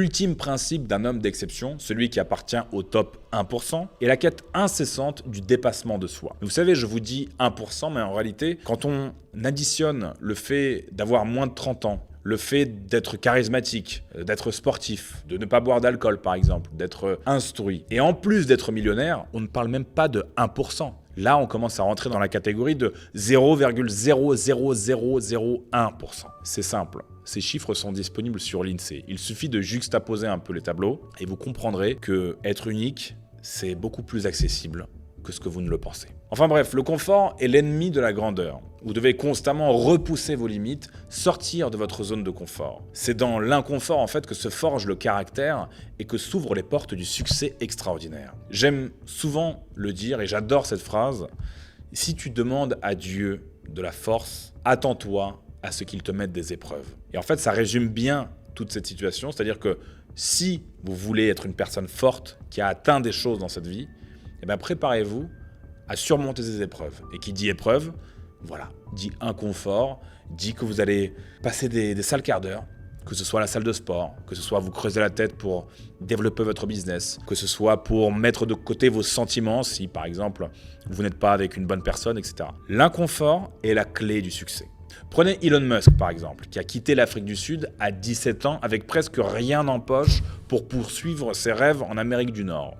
L'ultime principe d'un homme d'exception, celui qui appartient au top 1%, est la quête incessante du dépassement de soi. Vous savez, je vous dis 1%, mais en réalité, quand on additionne le fait d'avoir moins de 30 ans, le fait d'être charismatique, d'être sportif, de ne pas boire d'alcool par exemple, d'être instruit, et en plus d'être millionnaire, on ne parle même pas de 1%. Là, on commence à rentrer dans la catégorie de 0,00001%. C'est simple, ces chiffres sont disponibles sur l'INSEE. Il suffit de juxtaposer un peu les tableaux et vous comprendrez que être unique, c'est beaucoup plus accessible que ce que vous ne le pensez. Enfin bref, le confort est l'ennemi de la grandeur. Vous devez constamment repousser vos limites, sortir de votre zone de confort. C'est dans l'inconfort en fait que se forge le caractère et que s'ouvrent les portes du succès extraordinaire. J'aime souvent le dire et j'adore cette phrase. Si tu demandes à Dieu de la force, attends-toi à ce qu'il te mette des épreuves. Et en fait, ça résume bien toute cette situation, c'est-à-dire que si vous voulez être une personne forte qui a atteint des choses dans cette vie, eh bien préparez-vous à surmonter ces épreuves. Et qui dit épreuve, voilà, dit inconfort, dit que vous allez passer des sales quarts d'heure, que ce soit à la salle de sport, que ce soit vous creuser la tête pour développer votre business, que ce soit pour mettre de côté vos sentiments si par exemple vous n'êtes pas avec une bonne personne, etc. L'inconfort est la clé du succès. Prenez Elon Musk par exemple, qui a quitté l'Afrique du Sud à 17 ans avec presque rien en poche pour poursuivre ses rêves en Amérique du Nord.